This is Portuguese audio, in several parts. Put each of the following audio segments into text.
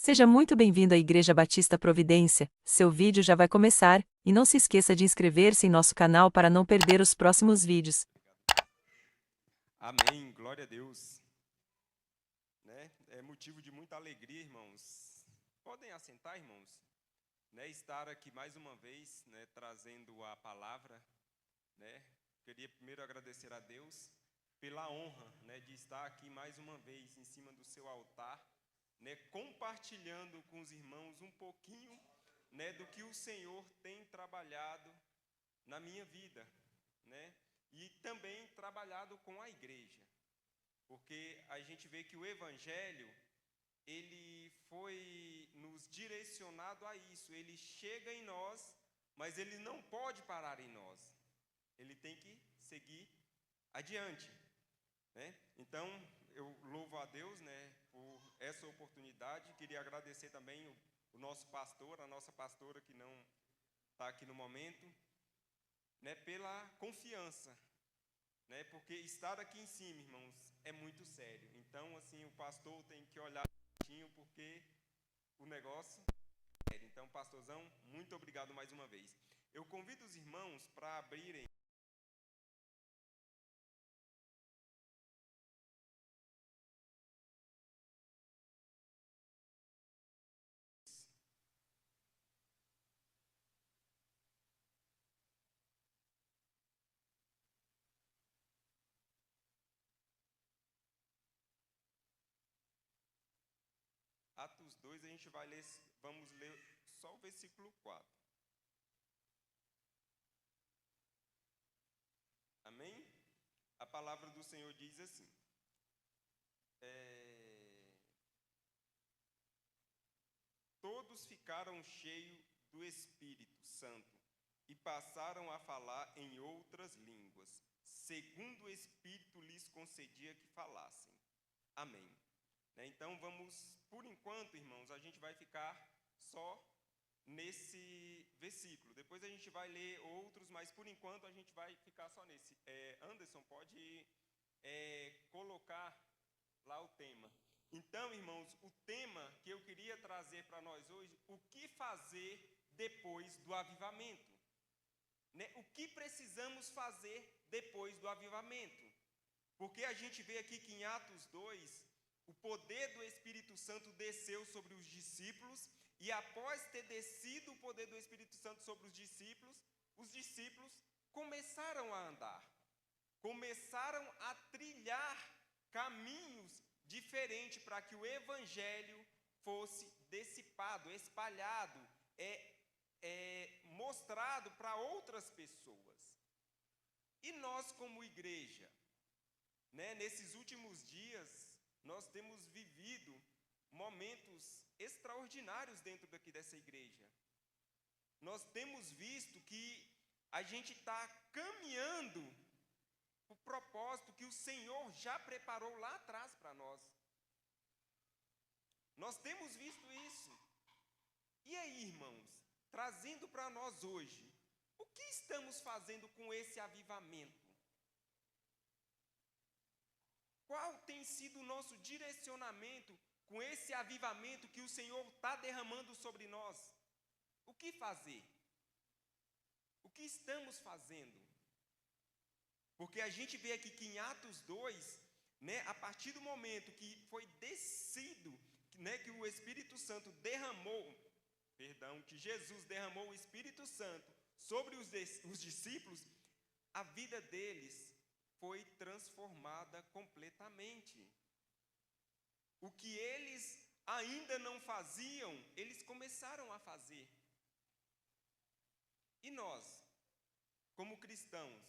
Seja muito bem-vindo à Igreja Batista Providência. Seu vídeo já vai começar, e não se esqueça de inscrever-se em nosso canal para não perder os próximos vídeos. Amém, glória a Deus. É motivo de muita alegria, irmãos. Podem assentar, irmãos. Estar aqui mais uma vez, trazendo a palavra. Queria primeiro agradecer a Deus pela honra, de estar aqui mais uma vez em cima do seu altar, compartilhando com os irmãos um pouquinho, do que o Senhor tem trabalhado na minha vida, e também trabalhado com a igreja, porque a gente vê que o Evangelho, ele foi nos direcionado a isso. Ele chega em nós, mas ele não pode parar em nós, ele tem que seguir adiante, Então, eu louvo a Deus, por essa oportunidade. Queria agradecer também o nosso pastor, a nossa pastora que não está aqui no momento, pela confiança, porque estar aqui em cima, irmãos, é muito sério. Então, assim, o pastor tem que olhar certinho, porque o negócio é sério. Então, pastorzão, muito obrigado mais uma vez. Eu convido os irmãos para abrirem Atos 2, a gente vai ler, vamos ler só o versículo 4. Amém? A palavra do Senhor diz assim: Todos ficaram cheios do Espírito Santo e passaram a falar em outras línguas, segundo o Espírito lhes concedia que falassem. Amém. Então vamos, por enquanto, irmãos, a gente vai ficar só nesse versículo. Depois a gente vai ler outros, mas por enquanto a gente vai ficar só nesse. Anderson, pode colocar lá o tema. Então, irmãos, o tema que eu queria trazer para nós hoje: o que fazer depois do avivamento? O que precisamos fazer depois do avivamento? Porque a gente vê aqui que em Atos 2, o poder do Espírito Santo desceu sobre os discípulos, e após ter descido o poder do Espírito Santo sobre os discípulos começaram a andar, começaram a trilhar caminhos diferentes para que o Evangelho fosse dissipado, espalhado, mostrado para outras pessoas. E nós, como igreja, nesses últimos dias, nós temos vivido momentos extraordinários dentro daqui dessa igreja. Nós temos visto que a gente está caminhando o propósito que o Senhor já preparou lá atrás para nós. Nós temos visto isso. E aí, irmãos, trazendo para nós hoje, o que estamos fazendo com esse avivamento? Qual tem sido o nosso direcionamento com esse avivamento que o Senhor está derramando sobre nós? O que fazer? O que estamos fazendo? Porque a gente vê aqui que em Atos 2, a partir do momento que foi descido, que o Espírito Santo que Jesus derramou o Espírito Santo sobre os discípulos, a vida deles foi transformada completamente. O que eles ainda não faziam, eles começaram a fazer. E nós, como cristãos,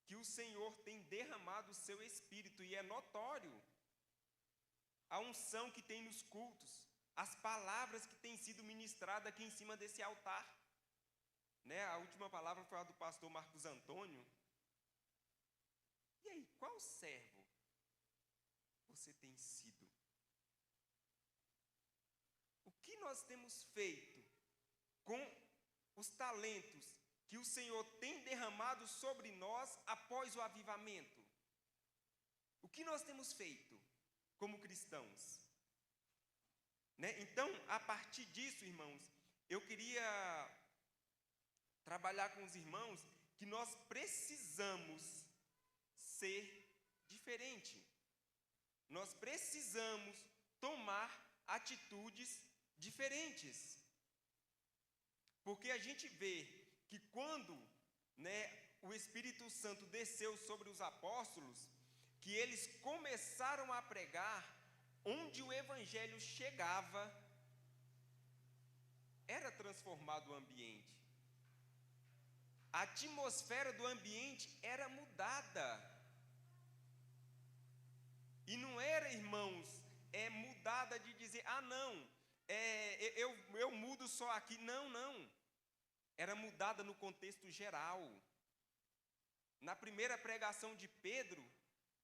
que o Senhor tem derramado o seu Espírito, e é notório a unção que tem nos cultos, as palavras que têm sido ministradas aqui em cima desse altar. A última palavra foi a do pastor Marcos Antônio. E aí, qual servo você tem sido? O que nós temos feito com os talentos que o Senhor tem derramado sobre nós após o avivamento? O que nós temos feito como cristãos? né? Então, a partir disso, irmãos, eu queria trabalhar com os irmãos que nós precisamos ser diferente. Nós precisamos tomar atitudes diferentes. Porque a gente vê que quando, né, o Espírito Santo desceu sobre os apóstolos, que eles começaram a pregar, onde o Evangelho chegava, era transformado o ambiente. A atmosfera do ambiente era mudada. E não era, irmãos, mudada de dizer, não, eu mudo só aqui. Não, não. Era mudada no contexto geral. Na primeira pregação de Pedro,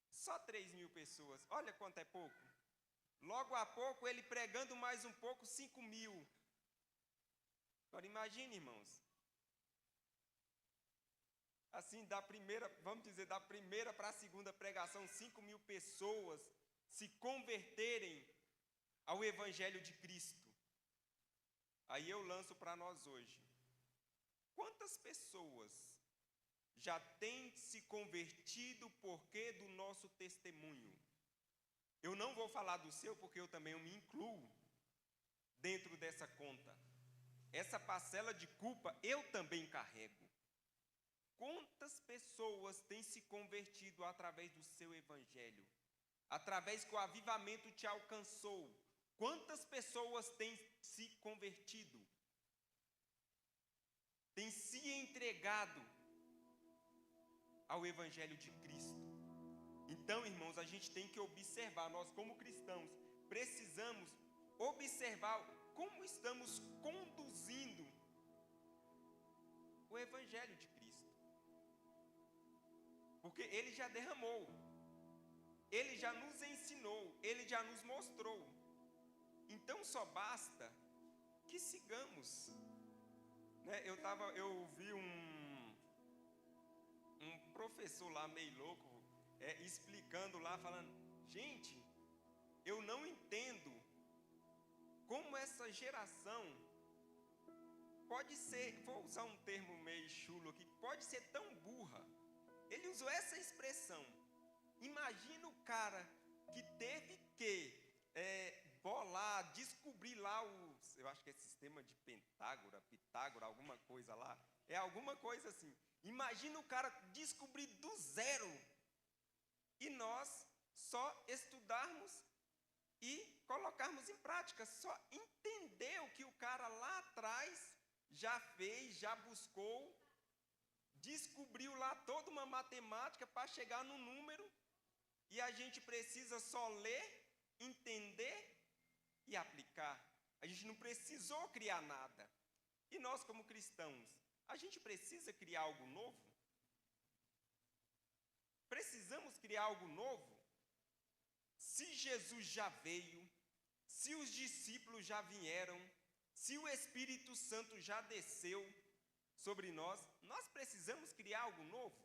só 3.000 pessoas. Olha quanto é pouco. Logo a pouco, ele pregando mais um pouco, 5.000. Agora imagine, irmãos. Assim, vamos dizer, da primeira para a segunda pregação, 5.000 pessoas se converterem ao Evangelho de Cristo. Aí eu lanço para nós hoje. Quantas pessoas já têm se convertido porque do nosso testemunho? Eu não vou falar do seu, porque eu também me incluo dentro dessa conta. Essa parcela de culpa eu também carrego. Quantas pessoas têm se convertido através do seu Evangelho? Através que o avivamento te alcançou? Quantas pessoas têm se convertido? Têm se entregado ao Evangelho de Cristo? Então, irmãos, a gente tem que observar, nós como cristãos, precisamos observar como estamos conduzindo o Evangelho de Cristo. Porque Ele já derramou, Ele já nos ensinou, Ele já nos mostrou. Então só basta que sigamos. Né? Eu vi um professor lá meio louco, explicando lá, falando, gente, eu não entendo como essa geração pode ser, vou usar um termo meio chulo aqui, pode ser tão burra. Ele usou essa expressão. Imagina o cara que teve que bolar, descobrir lá eu acho que é sistema de Pitágora, alguma coisa lá. É alguma coisa assim. Imagina o cara descobrir do zero. E nós só estudarmos e colocarmos em prática. Só entender o que o cara lá atrás já fez, já buscou. Descobriu lá toda uma matemática para chegar no número, e a gente precisa só ler, entender e aplicar. A gente não precisou criar nada. E nós, como cristãos, a gente precisa criar algo novo? Precisamos criar algo novo? Se Jesus já veio, se os discípulos já vieram, se o Espírito Santo já desceu sobre nós precisamos criar algo novo?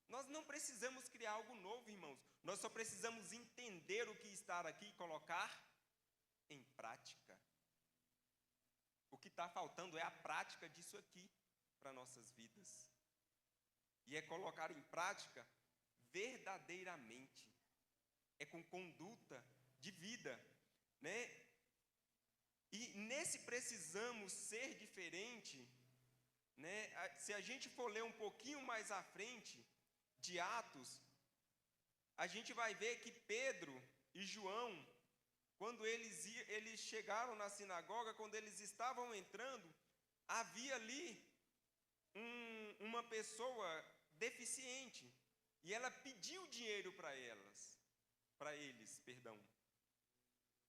Nós não precisamos criar algo novo, irmãos. Nós só precisamos entender o que está aqui e colocar em prática. O que está faltando é a prática disso aqui para nossas vidas. E é colocar em prática verdadeiramente. É com conduta de vida, né? E nesse precisamos ser diferente, né? Se a gente for ler um pouquinho mais à frente de Atos, a gente vai ver que Pedro e João, quando eles chegaram na sinagoga, quando eles estavam entrando, havia ali uma pessoa deficiente, e ela pediu dinheiro para eles.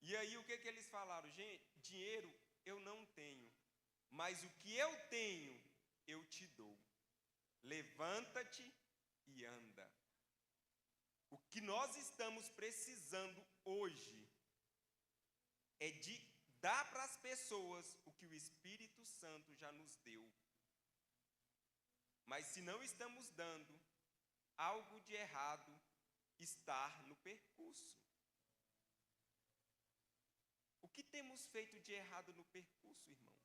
E aí o que eles falaram? Gente, dinheiro eu não tenho, mas o que eu tenho, eu te dou. Levanta-te e anda. O que nós estamos precisando hoje é de dar para as pessoas o que o Espírito Santo já nos deu. Mas se não estamos dando, algo de errado está no percurso. temos feito de errado no percurso, irmãos?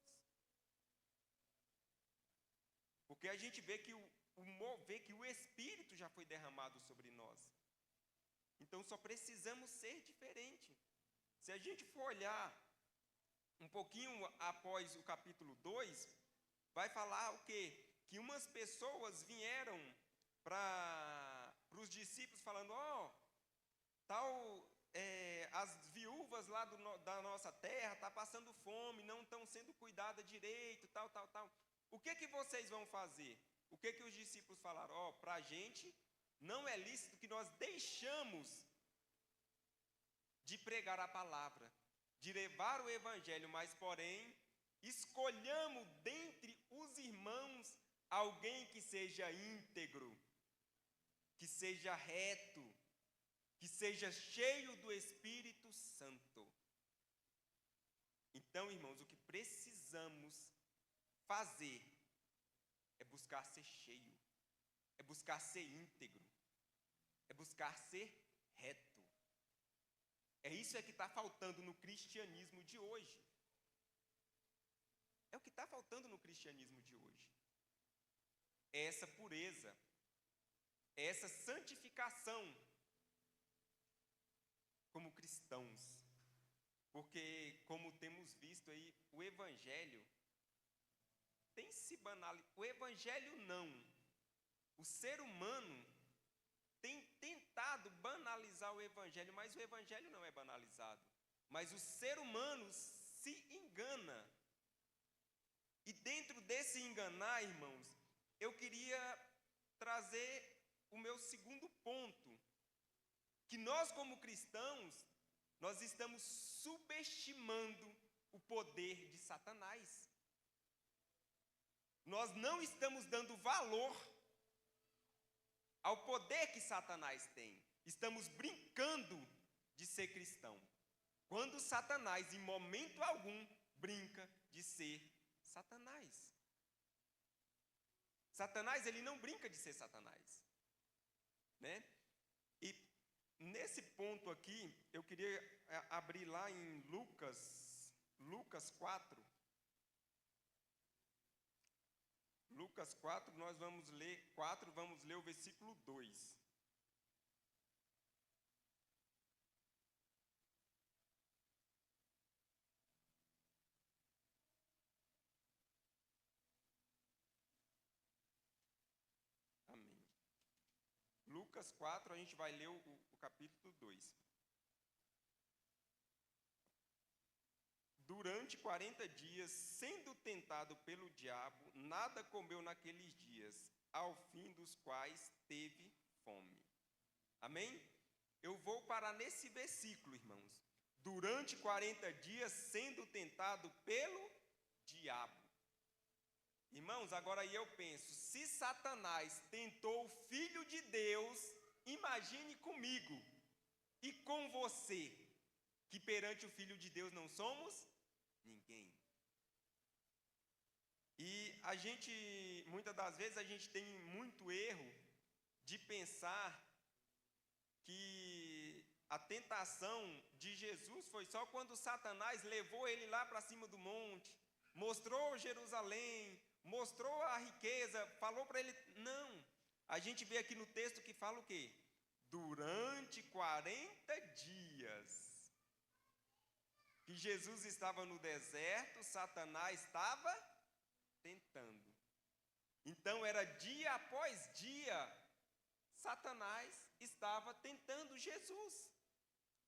Porque a gente vê que o Espírito já foi derramado sobre nós. Então só precisamos ser diferente. Se a gente for olhar um pouquinho após o capítulo 2, vai falar o quê? Que umas pessoas vieram para os discípulos falando, as viúvas lá da nossa terra estão passando fome, não estão sendo cuidadas direito, tal. O que vocês vão fazer? O que os discípulos falaram? Para a gente não é lícito que nós deixamos de pregar a palavra, de levar o evangelho, mas porém escolhamos dentre os irmãos alguém que seja íntegro, que seja reto, que seja cheio do Espírito Santo. Então, irmãos, o que precisamos fazer é buscar ser cheio, é buscar ser íntegro, é buscar ser reto. É isso que está faltando no cristianismo de hoje. É o que está faltando no cristianismo de hoje. É essa pureza, é essa santificação como cristãos. Porque, como temos visto aí, o evangelho tem se banalizado. O evangelho não. O ser humano tem tentado banalizar o evangelho, mas o evangelho não é banalizado. Mas o ser humano se engana. E dentro desse enganar, irmãos, eu queria trazer o meu segundo ponto, que nós como cristãos, nós estamos subestimando o poder de Satanás. Nós não estamos dando valor ao poder que Satanás tem. Estamos brincando de ser cristão. Quando Satanás, em momento algum, brinca de ser Satanás. Satanás, ele não brinca de ser Satanás, né? E nesse ponto aqui, eu queria abrir lá em Lucas 4. Lucas 4, nós vamos ler o versículo 2. Amém. Lucas 4, a gente vai ler o capítulo 2. Durante 40 dias, sendo tentado pelo diabo, nada comeu naqueles dias, ao fim dos quais teve fome. Amém? Eu vou parar nesse versículo, irmãos. Durante 40 dias, sendo tentado pelo diabo. Irmãos, agora aí eu penso, se Satanás tentou o Filho de Deus, imagine comigo e com você, que perante o Filho de Deus não somos ninguém. E muitas das vezes, a gente tem muito erro de pensar que a tentação de Jesus foi só quando Satanás levou ele lá para cima do monte, mostrou Jerusalém, mostrou a riqueza, falou para ele. Não, a gente vê aqui no texto que fala o quê? Durante 40 dias. Que Jesus estava no deserto, Satanás estava tentando. Então era dia após dia, Satanás estava tentando Jesus.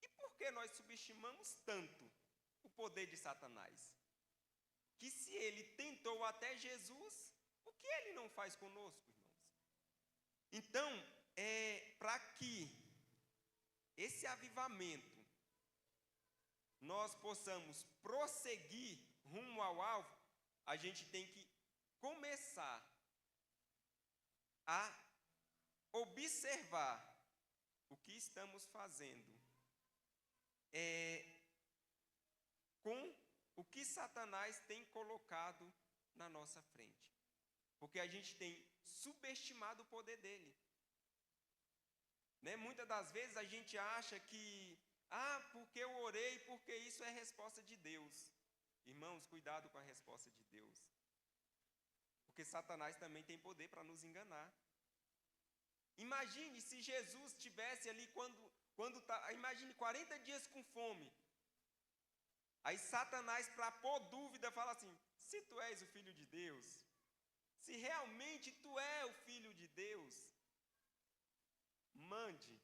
E por que nós subestimamos tanto o poder de Satanás? Que se ele tentou até Jesus, o que ele não faz conosco, irmãos? Então, para que esse avivamento nós possamos prosseguir rumo ao alvo, a gente tem que começar a observar o que estamos fazendo com o que Satanás tem colocado na nossa frente. Porque a gente tem subestimado o poder dele. Né? Muitas das vezes a gente acha que Ah, porque eu orei, porque isso é resposta de Deus. Irmãos, cuidado com a resposta de Deus. Porque Satanás também tem poder para nos enganar. Imagine se Jesus estivesse ali imagine 40 dias com fome. Aí Satanás, para pôr dúvida, fala assim: se tu és o Filho de Deus, se realmente tu é o Filho de Deus, mande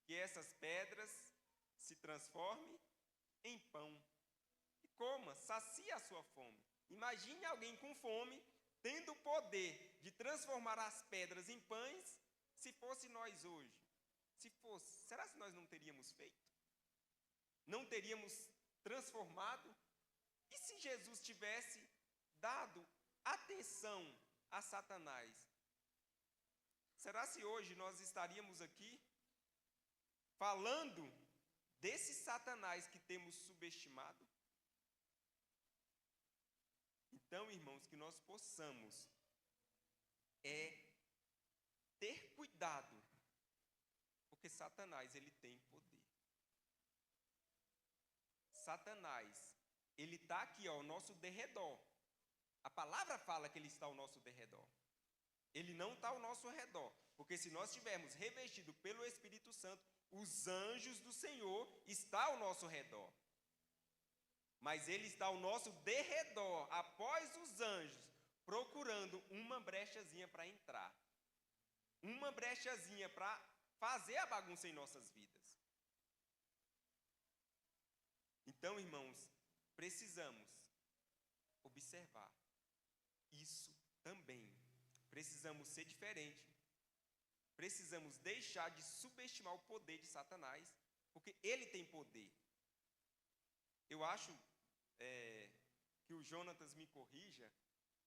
que essas pedras se transformem em pão. E coma, sacia a sua fome. Imagine alguém com fome, tendo o poder de transformar as pedras em pães, se fosse nós hoje. Se fosse, será que nós não teríamos feito? Não teríamos transformado? E se Jesus tivesse dado atenção a Satanás? Será se hoje nós estaríamos aqui falando desse Satanás que temos subestimado? Então, irmãos, que nós possamos ter cuidado, porque Satanás, ele tem poder. Satanás, ele está aqui ao nosso derredor. A palavra fala que ele está ao nosso derredor. Ele não está ao nosso redor, porque se nós estivermos revestidos pelo Espírito Santo, os anjos do Senhor estão ao nosso redor. Mas ele está ao nosso derredor, após os anjos, procurando uma brechazinha para entrar. Uma brechazinha para fazer a bagunça em nossas vidas. Então, irmãos, precisamos observar isso também. Precisamos ser diferente. Precisamos deixar de subestimar o poder de Satanás, porque ele tem poder. Eu acho que o Jonatas me corrija,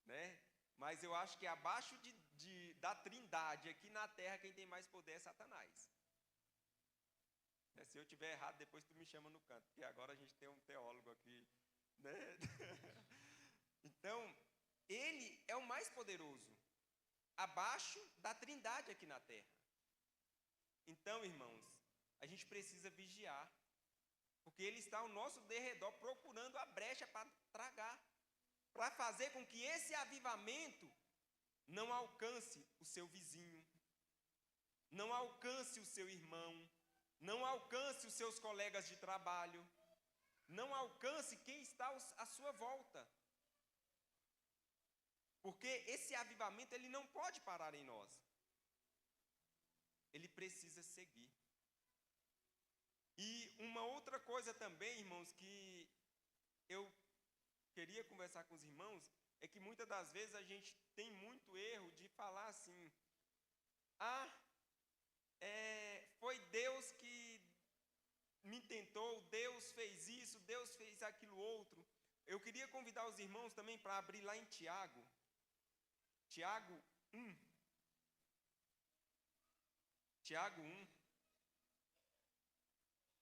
né? Mas eu acho que abaixo da Trindade, aqui na Terra, quem tem mais poder é Satanás. Se eu estiver errado, depois tu me chama no canto, porque agora a gente tem um teólogo aqui, né? Então, ele é o mais poderoso, abaixo da Trindade aqui na Terra. Então, irmãos, a gente precisa vigiar, porque ele está ao nosso derredor procurando a brecha para tragar, para fazer com que esse avivamento não alcance o seu vizinho, não alcance o seu irmão, não alcance os seus colegas de trabalho, não alcance quem está à sua volta. Porque esse avivamento, ele não pode parar em nós. Ele precisa seguir. E uma outra coisa também, irmãos, que eu queria conversar com os irmãos, é que muitas das vezes a gente tem muito erro de falar assim: foi Deus que me tentou, Deus fez isso, Deus fez aquilo outro. Eu queria convidar os irmãos também para abrir lá em Tiago. Tiago 1. Tiago 1.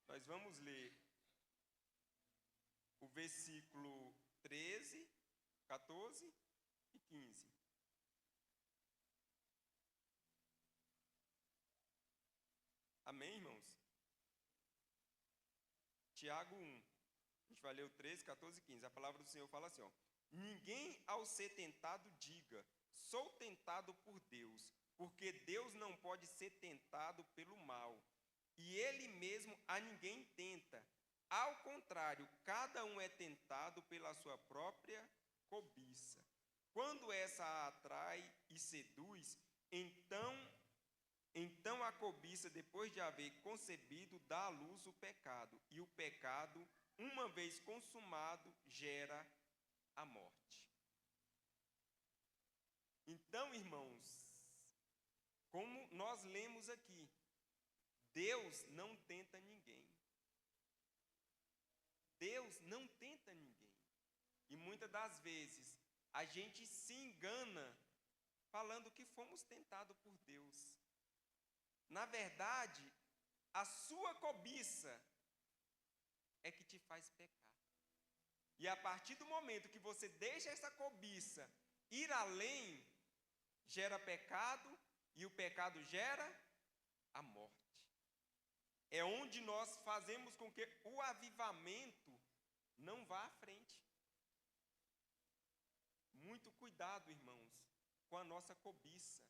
Nós vamos ler o versículo 13, 14 e 15. Amém, irmãos? Tiago 1. A gente vai ler o 13, 14 e 15. A palavra do Senhor fala assim, ó: ninguém ao ser tentado diga: sou tentado por Deus, porque Deus não pode ser tentado pelo mal, e ele mesmo a ninguém tenta. Ao contrário, cada um é tentado pela sua própria cobiça. Quando essa a atrai e seduz, então a cobiça, depois de haver concebido, dá à luz o pecado. E o pecado, uma vez consumado, gera a morte. Então, irmãos, como nós lemos aqui, Deus não tenta ninguém. Deus não tenta ninguém. E muitas das vezes a gente se engana falando que fomos tentados por Deus. Na verdade, a sua cobiça é que te faz pecar. E a partir do momento que você deixa essa cobiça ir além, gera pecado, e o pecado gera a morte. é onde nós fazemos com que o avivamento não vá à frente. Muito cuidado, irmãos, com a nossa cobiça.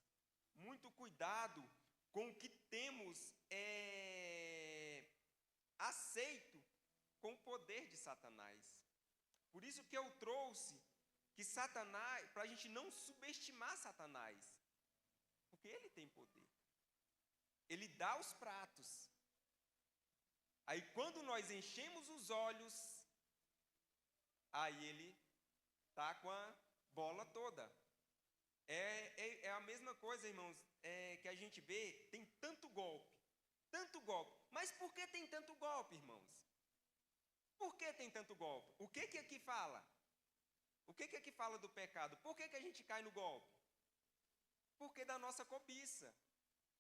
Muito cuidado com o que temos aceito com o poder de Satanás. Por isso que eu trouxe que Satanás, para a gente não subestimar Satanás, porque ele tem poder. Ele dá os pratos. Aí quando nós enchemos os olhos, aí ele está com a bola toda. É a mesma coisa, irmãos, que a gente vê, tem tanto golpe. Mas por que tem tanto golpe, irmãos? Por que tem tanto golpe? O que aqui fala? O que aqui fala do pecado? Por que a gente cai no golpe? Porque da nossa cobiça.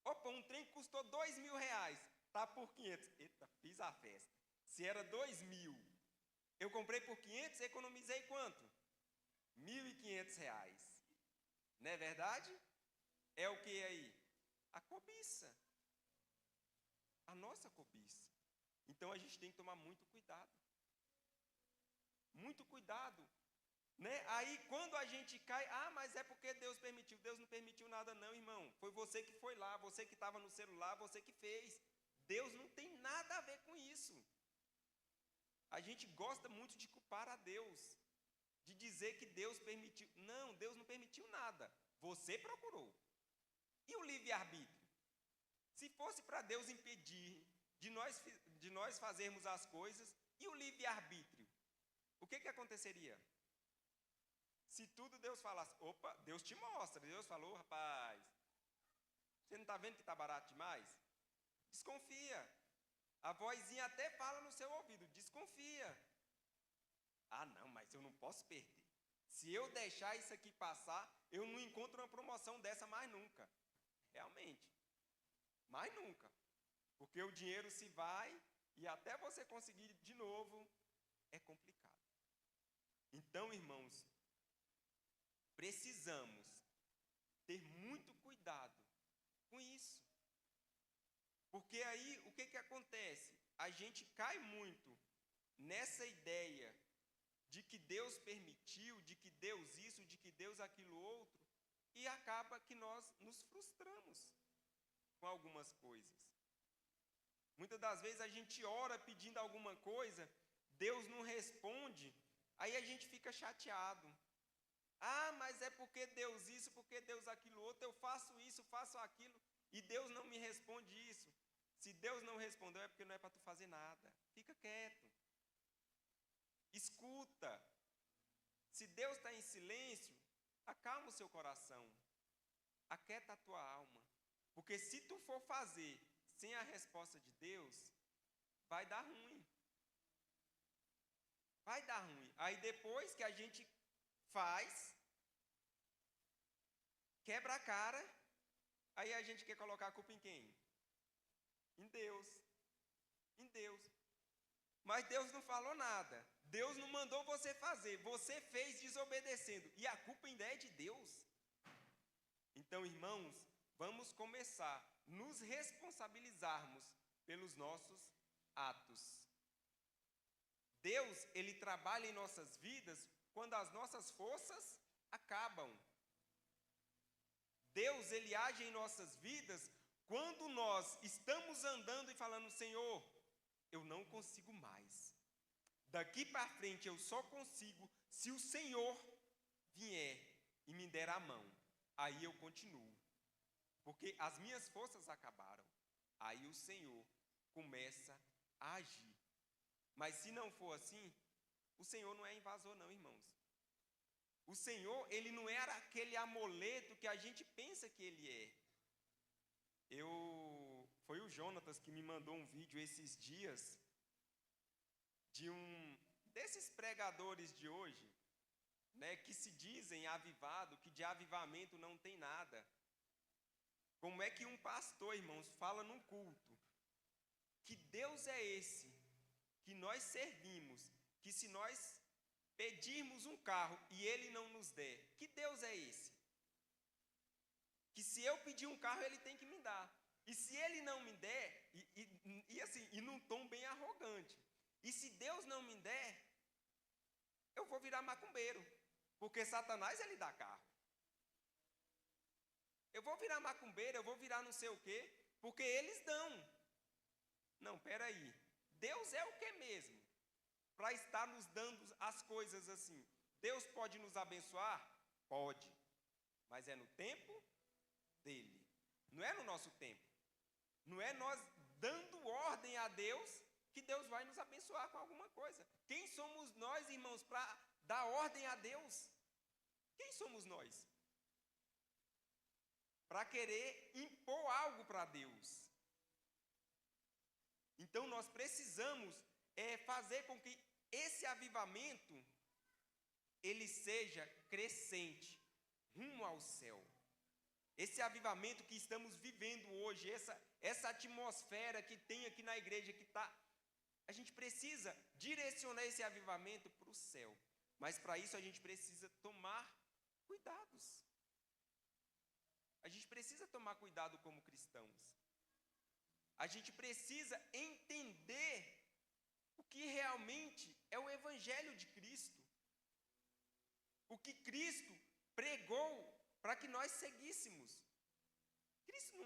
Opa, um trem que custou R$2.000, tá por 500. Eita, fiz a festa. Se era 2.000, eu comprei por 500, economizei quanto? R$1.500. Não é verdade? É o que aí? A cobiça. A nossa cobiça. Então a gente tem que tomar muito cuidado. Muito cuidado. Né? Aí quando a gente cai, mas é porque Deus permitiu. Deus não permitiu nada não, irmão. Foi você que foi lá, você que estava no celular, você que fez. Deus não tem nada a ver com isso. A gente gosta muito de culpar a Deus, de dizer que Deus permitiu. Não, Deus não permitiu nada. Você procurou. E o livre-arbítrio? Se fosse para Deus impedir de nós fazermos as coisas, e o livre-arbítrio? O que aconteceria? Se tudo Deus falasse, opa, Deus te mostra. Deus falou, rapaz, você não está vendo que está barato demais? Desconfia. A vozinha até fala no seu ouvido, desconfia. Não, mas eu não posso perder. Se eu deixar isso aqui passar, eu não encontro uma promoção dessa mais nunca. Realmente. Mais nunca. Porque o dinheiro se vai e até você conseguir de novo é complicado. Então, irmãos, precisamos ter muito cuidado com isso. Porque aí, o que acontece? A gente cai muito nessa ideia de que Deus permitiu, de que Deus isso, de que Deus aquilo outro, e acaba que nós nos frustramos com algumas coisas. Muitas das vezes a gente ora pedindo alguma coisa, Deus não responde, aí a gente fica chateado. Mas é porque Deus isso, porque Deus aquilo outro, eu faço isso, faço aquilo, e Deus não me responde isso. Se Deus não respondeu, é porque não é para tu fazer nada. Fica quieto. Escuta. Se Deus está em silêncio, acalma o seu coração. Aquieta a tua alma. Porque se tu for fazer sem a resposta de Deus, vai dar ruim. Vai dar ruim. Aí depois que a gente faz, quebra a cara, aí a gente quer colocar a culpa em quem? Em Deus. Em Deus. Mas Deus não falou nada. Deus não mandou você fazer. Você fez desobedecendo. E a culpa ainda é de Deus. Então, irmãos, vamos começar a nos responsabilizarmos pelos nossos atos. Deus, Ele trabalha em nossas vidas quando as nossas forças acabam. Deus, Ele age em nossas vidas quando nós estamos andando e falando, Senhor, eu não consigo mais. Daqui para frente eu só consigo se o Senhor vier e me der a mão. Aí eu continuo. Porque as minhas forças acabaram. Aí o Senhor começa a agir. Mas se não for assim, o Senhor não é invasor não, irmãos. O Senhor, Ele não era aquele amuleto que a gente pensa que Ele é. Foi o Jonatas que me mandou um vídeo esses dias de desses pregadores de hoje, né, que se dizem avivado, que de avivamento não tem nada. Como é que um pastor, irmãos, fala num culto que Deus é esse que nós servimos, que se nós pedirmos um carro e Ele não nos der, que Deus é esse? Que se eu pedir um carro, Ele tem que me dar. E se ele não me der, e num tom bem arrogante, e se Deus não me der, eu vou virar macumbeiro, porque Satanás ele dá carro. Eu vou virar macumbeiro, eu vou virar não sei o quê, porque eles dão. Não, peraí. Deus é o que mesmo? Para estar nos dando as coisas assim. Deus pode nos abençoar? Pode. Mas é no tempo dele. Não é no nosso tempo. Não é nós dando ordem a Deus que Deus vai nos abençoar com alguma coisa. Quem somos nós, irmãos, para dar ordem a Deus? Quem somos nós? Para querer impor algo para Deus. Então nós precisamos fazer com que esse avivamento ele seja crescente, rumo ao céu. Esse avivamento que estamos vivendo hoje, essa atmosfera que tem aqui na igreja, a gente precisa direcionar esse avivamento para o céu. Mas para isso a gente precisa tomar cuidados. A gente precisa tomar cuidado como cristãos. A gente precisa entender o que realmente é o Evangelho de Cristo. O que Cristo pregou para que nós seguíssemos. Cristo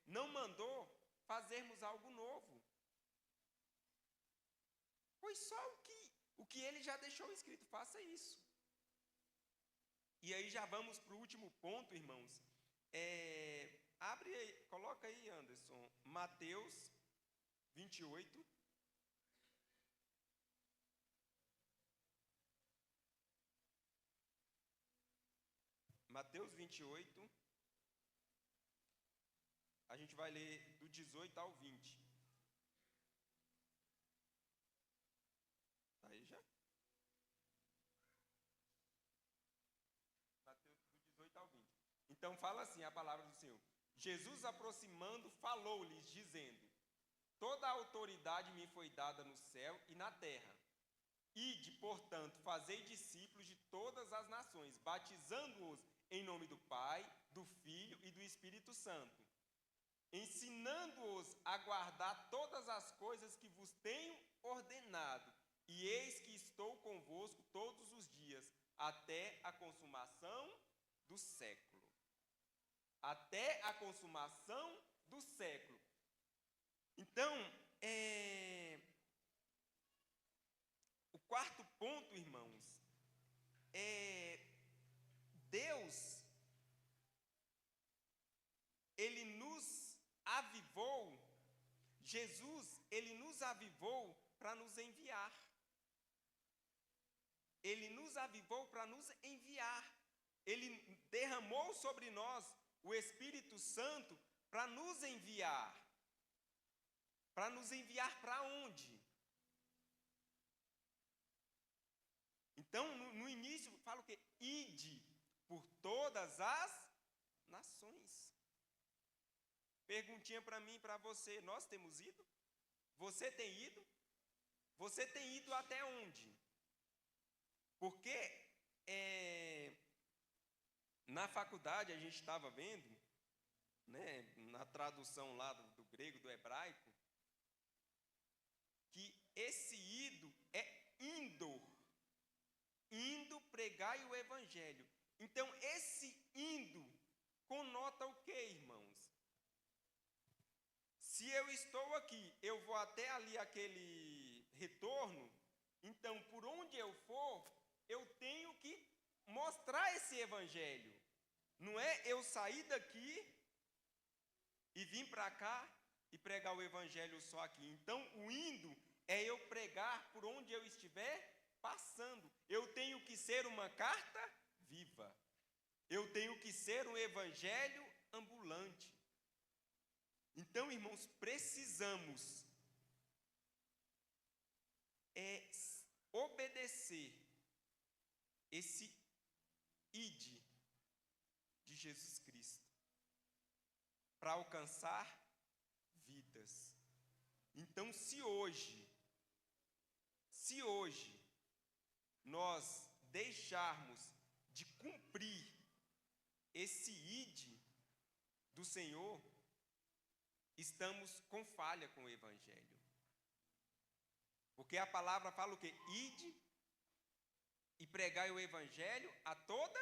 não mandou fazermos algo novo. Foi só o que ele já deixou escrito, faça isso. E aí já vamos para o último ponto, irmãos. Abre aí, coloca aí, Anderson, Mateus 28. Mateus 28. A gente vai ler do 18 ao 20. Tá aí já? Mateus do 18 ao 20. Então fala assim a palavra do Senhor. Jesus, aproximando, falou-lhes, dizendo: toda a autoridade me foi dada no céu e na terra. Ide, portanto, fazei discípulos de todas as nações, batizando-os em nome do Pai, do Filho e do Espírito Santo, ensinando-os a guardar todas as coisas que vos tenho ordenado. E eis que estou convosco todos os dias, até a consumação do século. Até a consumação do século. Então, o quarto ponto, irmãos, Deus, ele nos avivou, Jesus, ele nos avivou para nos enviar. Ele nos avivou para nos enviar. Ele derramou sobre nós o Espírito Santo para nos enviar. Para nos enviar para onde? Então, no início, fala o quê? Ide por todas as nações. Perguntinha para mim e para você. Nós temos ido? Você tem ido? Você tem ido até onde? Porque na faculdade a gente estava vendo, né, na tradução lá do grego, do hebraico, que esse ido é indo pregar o evangelho. Então esse indo conota o que, irmãos? Se eu estou aqui, eu vou até ali aquele retorno, então por onde eu for, eu tenho que mostrar esse evangelho. Não é eu sair daqui e vir para cá e pregar o evangelho só aqui. Então, o indo é eu pregar por onde eu estiver passando. Eu tenho que ser uma carta viva. Eu tenho que ser um evangelho ambulante. Então, irmãos, precisamos obedecer esse ide de Jesus Cristo para alcançar vidas. Então, se hoje nós deixarmos de cumprir esse ide do Senhor, estamos com falha com o Evangelho. Porque a palavra fala o quê? Ide e pregai o Evangelho a toda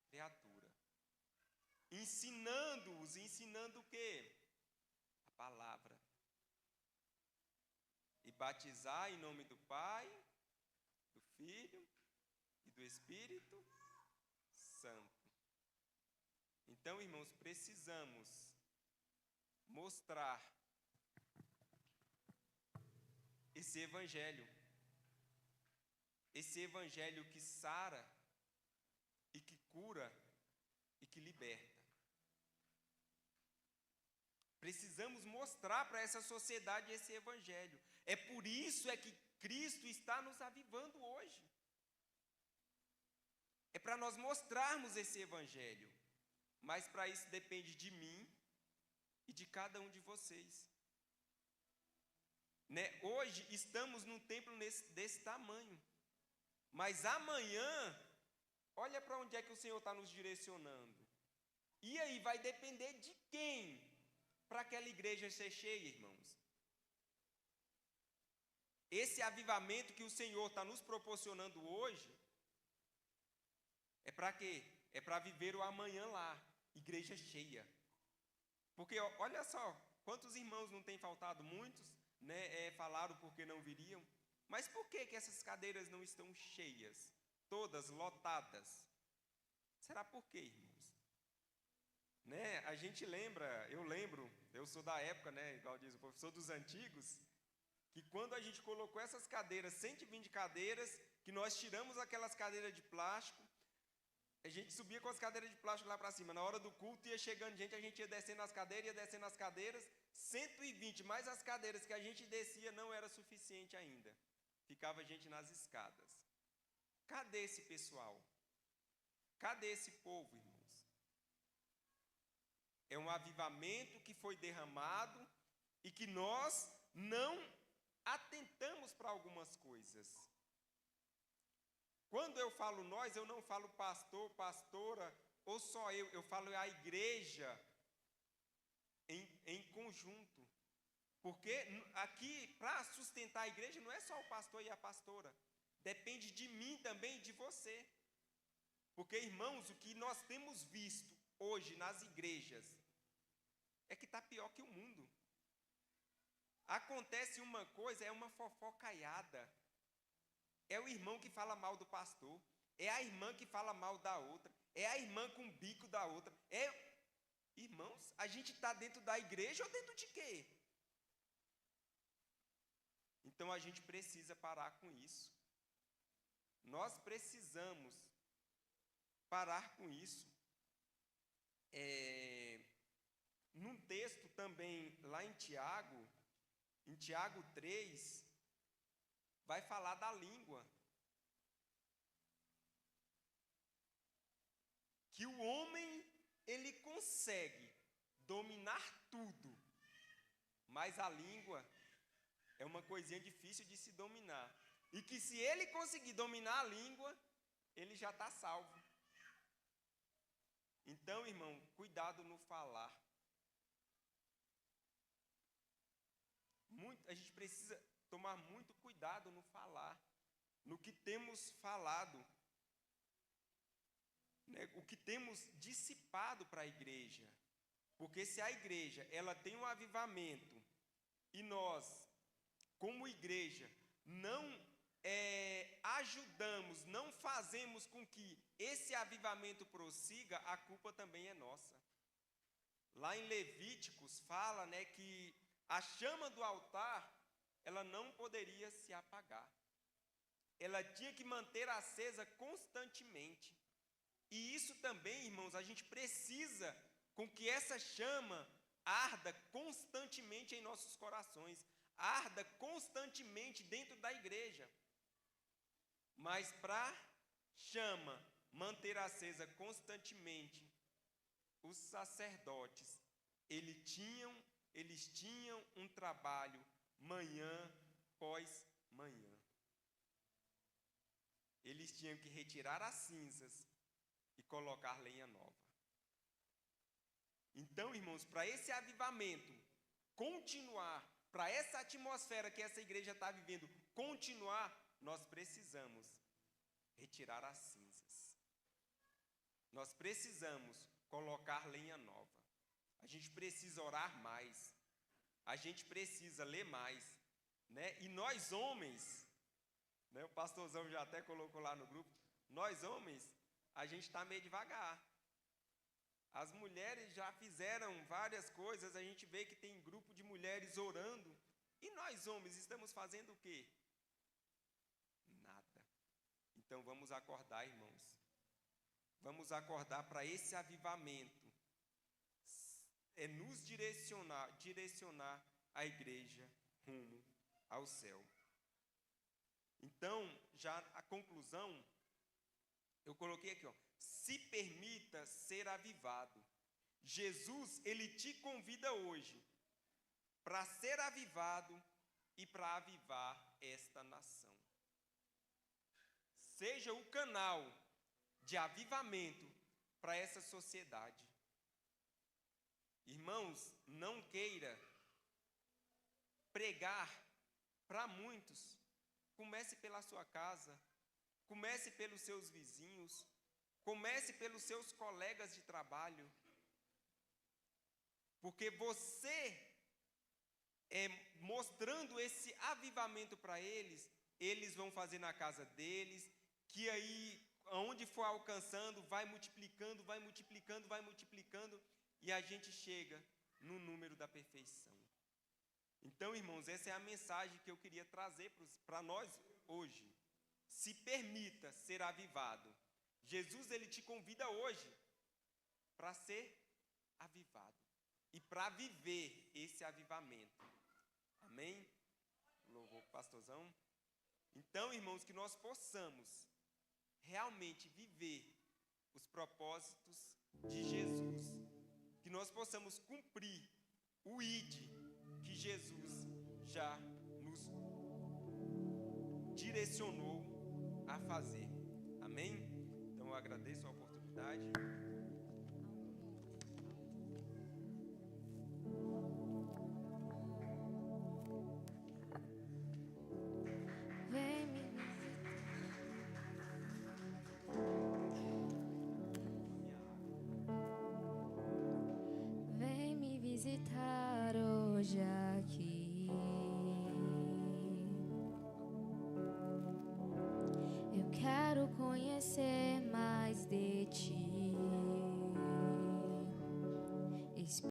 criatura. Ensinando-os, ensinando o quê? A palavra. E batizar em nome do Pai, do Filho e do Espírito Santo. Então, irmãos, precisamos mostrar esse evangelho que sara e que cura e que liberta. Precisamos mostrar para essa sociedade esse evangelho. É por isso que Cristo está nos avivando hoje. É para nós mostrarmos esse evangelho. Mas para isso depende de mim e de cada um de vocês. Hoje estamos num templo desse tamanho. Mas amanhã, olha para onde é que o Senhor está nos direcionando. E aí vai depender de quem para aquela igreja ser cheia, irmãos. Esse avivamento que o Senhor está nos proporcionando hoje, é para quê? É para viver o amanhã lá, igreja cheia. Porque olha só, quantos irmãos não têm faltado? Muitos, falaram porque não viriam. Mas por que essas cadeiras não estão cheias? Todas lotadas. Será por quê, irmãos? A gente lembra, eu sou da época, igual diz o professor dos antigos, que quando a gente colocou essas cadeiras, 120 cadeiras, que nós tiramos aquelas cadeiras de plástico, a gente subia com as cadeiras de plástico lá para cima. Na hora do culto ia chegando gente, a gente ia descendo as cadeiras, 120, mais as cadeiras que a gente descia não era suficiente ainda. Ficava gente nas escadas. Cadê esse pessoal? Cadê esse povo, irmãos? É um avivamento que foi derramado e que nós não atentamos para algumas coisas. Quando eu falo nós, eu não falo pastor, pastora, ou só eu falo a igreja em conjunto. Porque aqui, para sustentar a igreja, não é só o pastor e a pastora. Depende de mim também e de você. Porque, irmãos, o que nós temos visto hoje nas igrejas é que está pior que o mundo. Acontece uma coisa, é uma fofocaiada. É o irmão que fala mal do pastor. É a irmã que fala mal da outra. É a irmã com o bico da outra. Irmãos, a gente está dentro da igreja ou dentro de quê? Então a gente precisa parar com isso. Nós precisamos parar com isso. Num texto também lá em Tiago 3, vai falar da língua. Que o homem, ele consegue dominar tudo, mas a língua é uma coisinha difícil de se dominar. E que se ele conseguir dominar a língua, ele já está salvo. Então, irmão, cuidado no falar. A gente precisa tomar muito cuidado no falar, no que temos falado, o que temos dissipado para a igreja. Porque se a igreja ela tem um avivamento e nós, como igreja, não ajudamos, não fazemos com que esse avivamento prossiga, a culpa também é nossa. Lá em Levíticos fala, que a chama do altar, ela não poderia se apagar. Ela tinha que manter acesa constantemente. E isso também, irmãos, a gente precisa com que essa chama arda constantemente em nossos corações, arda constantemente dentro da igreja. Mas para chama manter acesa constantemente, os sacerdotes, eles tinham um trabalho manhã após manhã. Eles tinham que retirar as cinzas e colocar lenha nova. Então, irmãos, para esse avivamento continuar, para essa atmosfera que essa igreja está vivendo continuar, nós precisamos retirar as cinzas. Nós precisamos colocar lenha nova. A gente precisa orar mais. A gente precisa ler mais, né? E nós homens, né? O pastorzão já até colocou lá no grupo, nós homens, a gente está meio devagar. As mulheres já fizeram várias coisas, a gente vê que tem grupo de mulheres orando, e nós homens estamos fazendo o quê? Nada. Então vamos acordar, irmãos. Vamos acordar para esse avivamento. É nos direcionar a igreja rumo ao céu. Então, já a conclusão, eu coloquei aqui, ó. Se permita ser avivado. Jesus, ele te convida hoje para ser avivado e para avivar esta nação. Seja o canal de avivamento para essa sociedade. Irmãos, não queira pregar para muitos. Comece pela sua casa, comece pelos seus vizinhos, comece pelos seus colegas de trabalho. Porque você, mostrando esse avivamento para eles, eles vão fazer na casa deles, que aí, aonde for alcançando, vai multiplicando, vai multiplicando, vai multiplicando, e a gente chega no número da perfeição. Então, irmãos, essa é a mensagem que eu queria trazer para nós hoje. Se permita ser avivado. Jesus, ele te convida hoje para ser avivado e para viver esse avivamento. Amém? Louvor, pastorzão. Então, irmãos, que nós possamos realmente viver os propósitos de Jesus. Que nós possamos cumprir o ID que Jesus já nos direcionou a fazer. Amém? Então eu agradeço a oportunidade. Vem me visitar hoje aqui. Eu quero conhecer mais de ti.